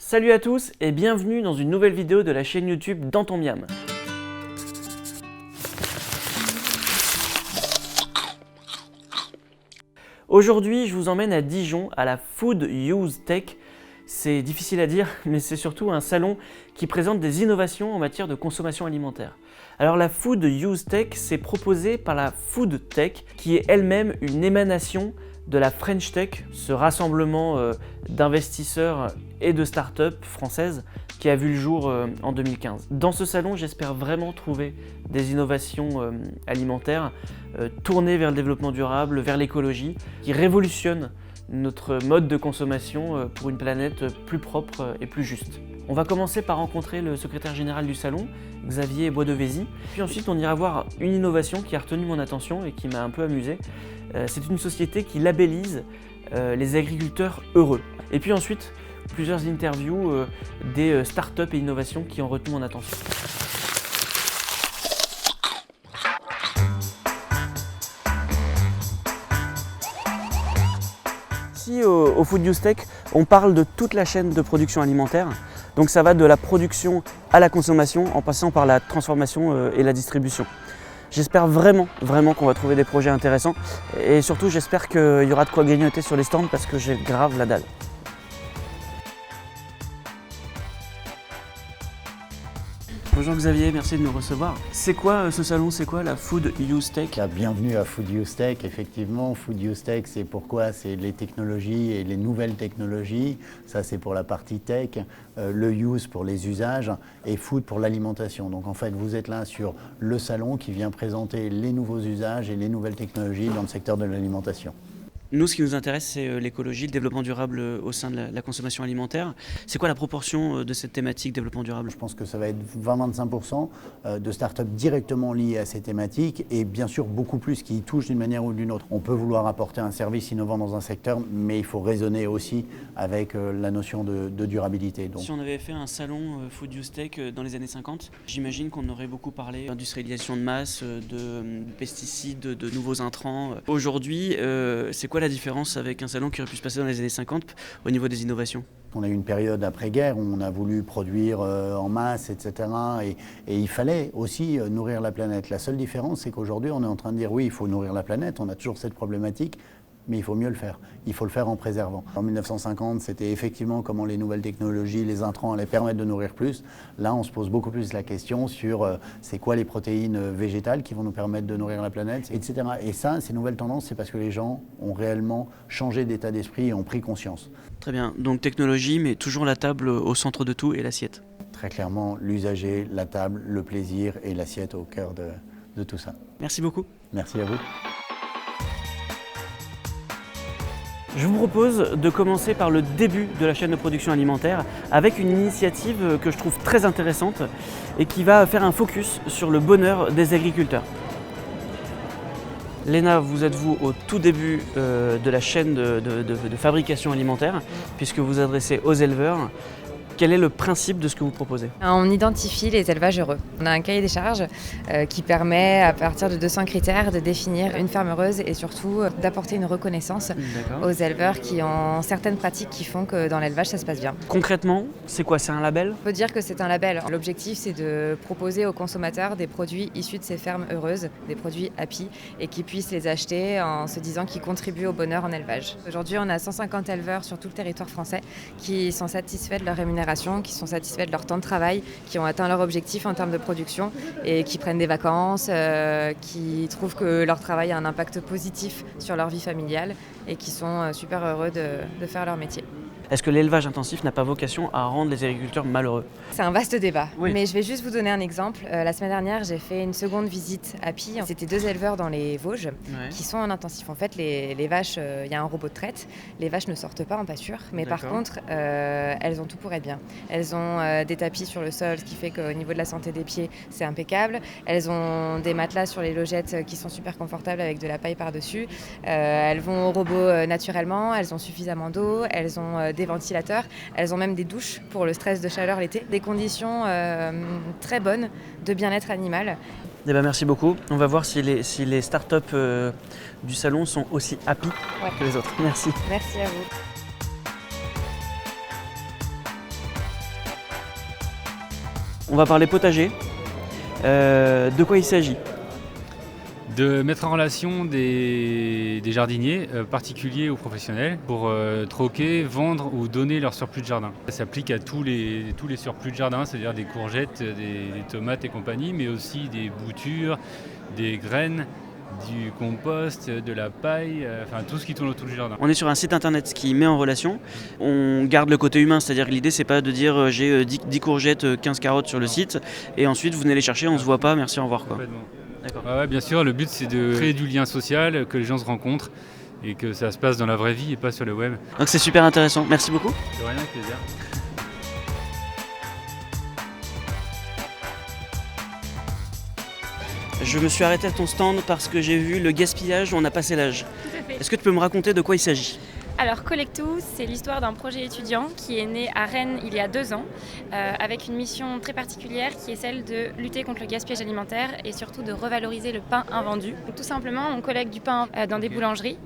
Salut à tous et bienvenue dans une nouvelle vidéo de la chaîne YouTube Dans ton Miam. Aujourd'hui, je vous emmène à Dijon à la Food Use Tech. C'est difficile à dire, mais c'est surtout un salon qui présente des innovations en matière de consommation alimentaire. Alors la Food Use Tech, c'est proposé par la Food Tech, qui est elle-même une émanation de la French Tech, ce rassemblement d'investisseurs et de start-up françaises qui a vu le jour en 2015. Dans ce salon, j'espère vraiment trouver des innovations alimentaires tournées vers le développement durable, vers l'écologie, qui révolutionnent notre mode de consommation pour une planète plus propre et plus juste. On va commencer par rencontrer le secrétaire général du salon, Xavier Boisdevézy. Puis ensuite, on ira voir une innovation qui a retenu mon attention et qui m'a un peu amusé. C'est une société qui labellise les agriculteurs heureux. Et puis ensuite, plusieurs interviews des startups et innovations qui ont retenu mon attention. Ici, au Food Use Tech, on parle de toute la chaîne de production alimentaire. Donc ça va de la production à la consommation en passant par la transformation et la distribution. J'espère vraiment qu'on va trouver des projets intéressants et surtout j'espère qu'il y aura de quoi grignoter sur les stands parce que j'ai grave la dalle. Bonjour Xavier, merci de nous recevoir. C'est quoi ce salon, c'est quoi la Food Use Tech? Bienvenue à Food Use Tech, effectivement. Food Use Tech, c'est pourquoi? C'est les technologies et les nouvelles technologies. Ça, c'est pour la partie tech. Le use pour les usages et food pour l'alimentation. Donc en fait, vous êtes là sur le salon qui vient présenter les nouveaux usages et les nouvelles technologies dans le secteur de l'alimentation. Nous, ce qui nous intéresse, c'est l'écologie, le développement durable au sein de la consommation alimentaire. C'est quoi la proportion de cette thématique développement durable? Je pense que ça va être 20-25% de startups directement liées à ces thématiques et bien sûr beaucoup plus qui y touchent d'une manière ou d'une autre. On peut vouloir apporter un service innovant dans un secteur, mais il faut raisonner aussi avec la notion de durabilité. Donc. Si on avait fait un salon Food Use Tech dans les années 50, j'imagine qu'on aurait beaucoup parlé d'industrialisation de masse, de pesticides, de nouveaux intrants. Aujourd'hui, c'est quoi la différence avec un salon qui aurait pu se passer dans les années 50 au niveau des innovations? On a eu une période après-guerre où on a voulu produire en masse, etc. Et il fallait aussi nourrir la planète. La seule différence, c'est qu'aujourd'hui, on est en train de dire oui, il faut nourrir la planète, on a toujours cette problématique, mais il faut mieux le faire. Il faut le faire en préservant. En 1950, c'était effectivement comment les nouvelles technologies, les intrants allaient permettre de nourrir plus. Là, on se pose beaucoup plus la question sur c'est quoi les protéines végétales qui vont nous permettre de nourrir la planète, etc. Et ça, ces nouvelles tendances, c'est parce que les gens ont réellement changé d'état d'esprit et ont pris conscience. Très bien. Donc technologie, mais toujours la table au centre de tout et l'assiette. Très clairement, l'usager, la table, le plaisir et l'assiette au cœur de tout ça. Merci beaucoup. Merci à vous. Je vous propose de commencer par le début de la chaîne de production alimentaire avec une initiative que je trouve très intéressante et qui va faire un focus sur le bonheur des agriculteurs. Léna, vous êtes au tout début de la chaîne de fabrication alimentaire puisque vous adressez aux éleveurs. Quel est le principe de ce que vous proposez? On identifie les élevages heureux. On a un cahier des charges qui permet, à partir de 200 critères, de définir une ferme heureuse et surtout d'apporter une reconnaissance aux éleveurs qui ont certaines pratiques qui font que dans l'élevage, ça se passe bien. Concrètement, c'est quoi? C'est un label? On peut dire que c'est un label. L'objectif, c'est de proposer aux consommateurs des produits issus de ces fermes heureuses, des produits happy, et qu'ils puissent les acheter en se disant qu'ils contribuent au bonheur en élevage. Aujourd'hui, on a 150 éleveurs sur tout le territoire français qui sont satisfaits de leur rémunération, qui sont satisfaits de leur temps de travail, qui ont atteint leur objectif en termes de production et qui prennent des vacances, qui trouvent que leur travail a un impact positif sur leur vie familiale et qui sont super heureux de faire leur métier. Est-ce que l'élevage intensif n'a pas vocation à rendre les agriculteurs malheureux? C'est un vaste débat, oui. Mais je vais juste vous donner un exemple. La semaine dernière, j'ai fait une seconde visite à Pille. C'était 2 éleveurs dans les Vosges qui sont en intensif. En fait, les vaches, il y a un robot de traite. Les vaches ne sortent pas en pâture, mais par contre, elles ont tout pour être bien. Elles ont des tapis sur le sol, ce qui fait qu'au niveau de la santé des pieds, c'est impeccable. Elles ont des matelas sur les logettes qui sont super confortables avec de la paille par-dessus. Elles vont au robot naturellement, elles ont suffisamment d'eau, elles ont des ventilateurs, elles ont même des douches pour le stress de chaleur l'été. Des conditions très bonnes de bien-être animal. Eh ben, merci beaucoup. On va voir si les startups du salon sont aussi happy que les autres. Merci. Merci à vous. On va parler potager. De quoi il s'agit? De mettre en relation des jardiniers, particuliers ou professionnels, pour troquer, vendre ou donner leur surplus de jardin. Ça s'applique à tous les surplus de jardin, c'est-à-dire des courgettes, des tomates et compagnie, mais aussi des boutures, des graines, du compost, de la paille, enfin tout ce qui tourne autour du jardin. On est sur un site internet qui met en relation. On garde le côté humain, c'est-à-dire que l'idée c'est pas de dire j'ai 10 courgettes, 15 carottes sur le site et ensuite vous venez les chercher, on se voit pas, merci, au revoir quoi. D'accord. Ouais, bien sûr, le but c'est de créer du lien social, que les gens se rencontrent et que ça se passe dans la vraie vie et pas sur le web. Donc c'est super intéressant, merci beaucoup. De rien, avec plaisir. Je me suis arrêté à ton stand parce que j'ai vu le gaspillage où on a passé l'âge. Tout à fait. Est-ce que tu peux me raconter de quoi il s'agit? Alors Collectoo, c'est l'histoire d'un projet étudiant qui est né à Rennes il y a 2 ans, avec une mission très particulière qui est celle de lutter contre le gaspillage alimentaire et surtout de revaloriser le pain invendu. Donc, tout simplement, on collecte du pain dans des boulangeries.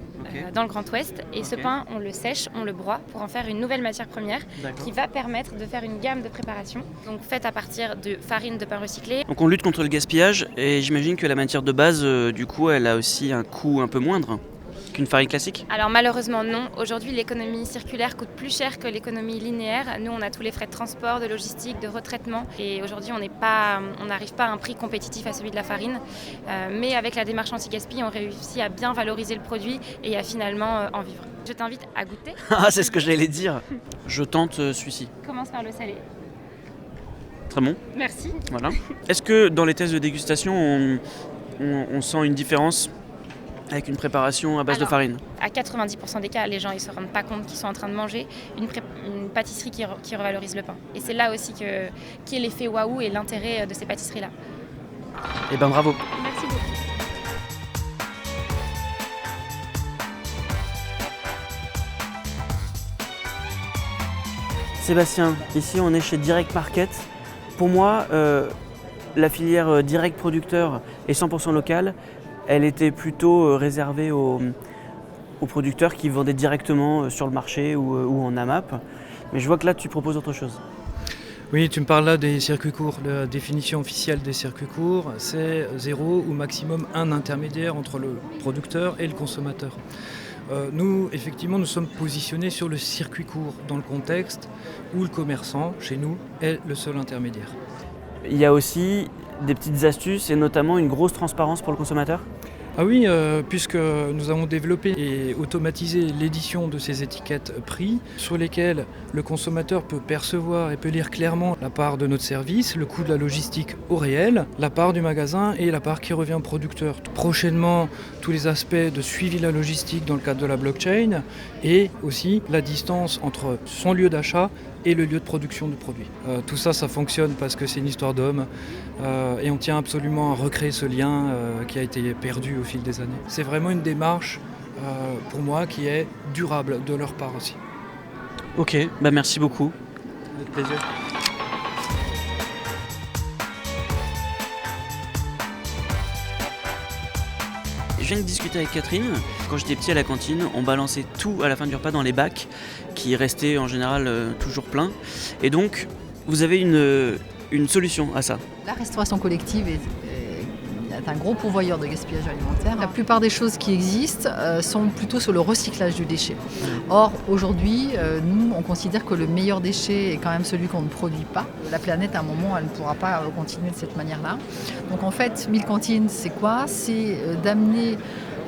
Dans le Grand Ouest, et ce pain on le sèche, on le broie pour en faire une nouvelle matière première qui va permettre de faire une gamme de préparation, donc faite à partir de farine de pain recyclé. Donc on lutte contre le gaspillage et j'imagine que la matière de base du coup elle a aussi un coût un peu moindre qu'une farine classique? Alors malheureusement non, aujourd'hui l'économie circulaire coûte plus cher que l'économie linéaire. Nous on a tous les frais de transport, de logistique, de retraitement et aujourd'hui on n'arrive pas à un prix compétitif à celui de la farine. Mais avec la démarche anti-gaspi on réussit à bien valoriser le produit et à finalement en vivre. Je t'invite à goûter. Ah c'est ce que j'allais dire. Je tente celui-ci. Commence par le salé. Très bon. Merci. Voilà. Est-ce que dans les tests de dégustation on sent une différence avec une préparation à base de farine? À 90% des cas, les gens ne se rendent pas compte qu'ils sont en train de manger une pâtisserie qui revalorise le pain. Et c'est là aussi qui est l'effet waouh et l'intérêt de ces pâtisseries-là. Eh ben bravo. Merci beaucoup. Sébastien, ici on est chez Direct Market. Pour moi, la filière direct producteur est 100% locale. Elle était plutôt réservée aux producteurs qui vendaient directement sur le marché ou en AMAP. Mais je vois que là, tu proposes autre chose. Oui, tu me parles là des circuits courts. La définition officielle des circuits courts, c'est 0 ou maximum un intermédiaire entre le producteur et le consommateur. Nous, effectivement, nous sommes positionnés sur le circuit court dans le contexte où le commerçant, chez nous, est le seul intermédiaire. Il y a aussi des petites astuces et notamment une grosse transparence pour le consommateur? Ah oui, puisque nous avons développé et automatisé l'édition de ces étiquettes prix sur lesquelles le consommateur peut percevoir et peut lire clairement la part de notre service, le coût de la logistique au réel, la part du magasin et la part qui revient au producteur. Prochainement, tous les aspects de suivi de la logistique dans le cadre de la blockchain et aussi la distance entre son lieu d'achat et le lieu de production du produit. Tout ça, ça fonctionne parce que c'est une histoire d'homme et on tient absolument à recréer ce lien qui a été perdu au fil des années. C'est vraiment une démarche pour moi qui est durable de leur part aussi. Ok, bah merci beaucoup. Avec plaisir. Je viens de discuter avec Catherine. Quand j'étais petit à la cantine, on balançait tout à la fin du repas dans les bacs qui restaient en général toujours pleins. Et donc, vous avez une solution à ça? La restauration collective est un gros pourvoyeur de gaspillage alimentaire. La plupart des choses qui existent sont plutôt sur le recyclage du déchet. Or, aujourd'hui, nous, on considère que le meilleur déchet est quand même celui qu'on ne produit pas. La planète, à un moment, elle ne pourra pas continuer de cette manière-là. Donc en fait, 1000 cantines, c'est quoi? C'est d'amener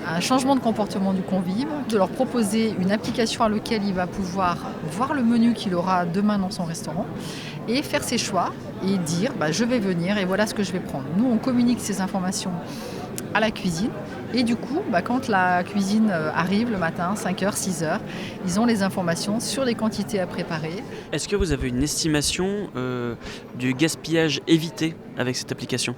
un changement de comportement du convive, de leur proposer une application à laquelle il va pouvoir voir le menu qu'il aura demain dans son restaurant et faire ses choix et dire je vais venir et voilà ce que je vais prendre. Nous, on communique ces informations à la cuisine et du coup, quand la cuisine arrive le matin, 5h, 6h, ils ont les informations sur les quantités à préparer. Est-ce que vous avez une estimation du gaspillage évité avec cette application?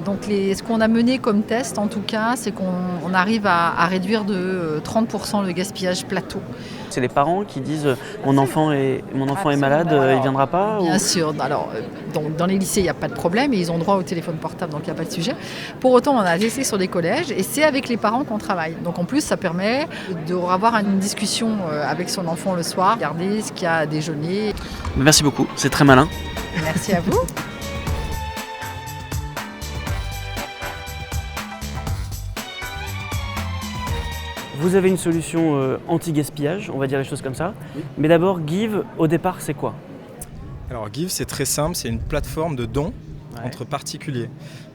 Donc ce qu'on a mené comme test en tout cas, c'est qu'on arrive à réduire de 30% le gaspillage plateau. C'est les parents qui disent mon enfant est malade, il viendra pas? Bien sûr, alors donc, dans les lycées il n'y a pas de problème et ils ont droit au téléphone portable donc il n'y a pas de sujet. Pour autant on a testé sur des collèges et c'est avec les parents qu'on travaille. Donc en plus ça permet d'avoir une discussion avec son enfant le soir, regarder ce qu'il y a à déjeuner. Merci beaucoup, c'est très malin. Merci à vous. Vous avez une solution anti-gaspillage, on va dire les choses comme ça. Oui. Mais d'abord, Give, au départ, c'est quoi? Alors Give, c'est très simple, c'est une plateforme de dons entre particuliers.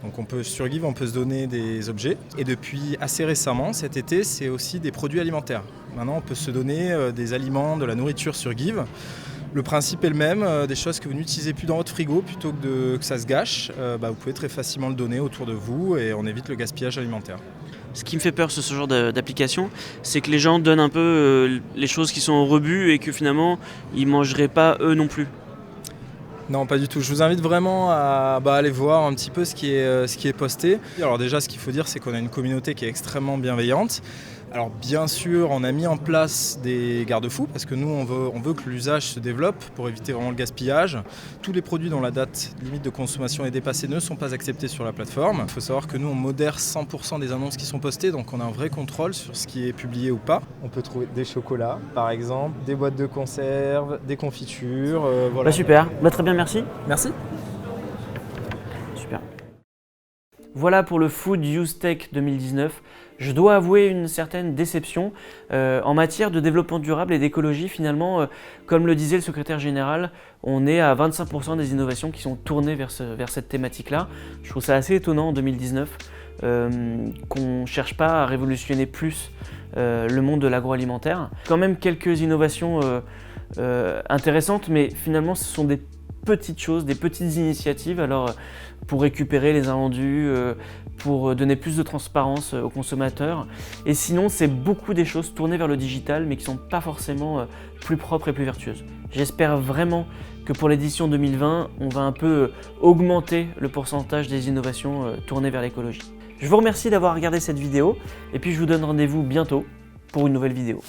Donc sur Give, on peut se donner des objets. Et depuis assez récemment, cet été, c'est aussi des produits alimentaires. Maintenant, on peut se donner des aliments, de la nourriture sur Give. Le principe est le même, des choses que vous n'utilisez plus dans votre frigo, plutôt que ça se gâche, vous pouvez très facilement le donner autour de vous et on évite le gaspillage alimentaire. Ce qui me fait peur, ce genre d'application, c'est que les gens donnent un peu les choses qui sont au rebut et que finalement, ils ne mangeraient pas eux non plus. Non, pas du tout. Je vous invite vraiment à aller voir un petit peu ce qui est posté. Alors déjà, ce qu'il faut dire, c'est qu'on a une communauté qui est extrêmement bienveillante. Alors bien sûr, on a mis en place des garde-fous parce que nous, on veut que l'usage se développe pour éviter vraiment le gaspillage. Tous les produits dont la date limite de consommation est dépassée ne sont pas acceptés sur la plateforme. Il faut savoir que nous, on modère 100% des annonces qui sont postées, donc on a un vrai contrôle sur ce qui est publié ou pas. On peut trouver des chocolats, par exemple, des boîtes de conserve, des confitures. Voilà. Super, très bien, merci. Merci. Super. Voilà pour le Food Use Tech 2019. Je dois avouer une certaine déception en matière de développement durable et d'écologie. Finalement, comme le disait le secrétaire général, on est à 25% des innovations qui sont tournées vers cette thématique-là. Je trouve ça assez étonnant en 2019 qu'on ne cherche pas à révolutionner plus le monde de l'agroalimentaire. Quand même quelques innovations intéressantes, mais finalement ce sont des petites choses, des petites initiatives pour récupérer les invendus, pour donner plus de transparence aux consommateurs. Et sinon, c'est beaucoup des choses tournées vers le digital, mais qui ne sont pas forcément plus propres et plus vertueuses. J'espère vraiment que pour l'édition 2020, on va un peu augmenter le pourcentage des innovations tournées vers l'écologie. Je vous remercie d'avoir regardé cette vidéo, et puis je vous donne rendez-vous bientôt pour une nouvelle vidéo.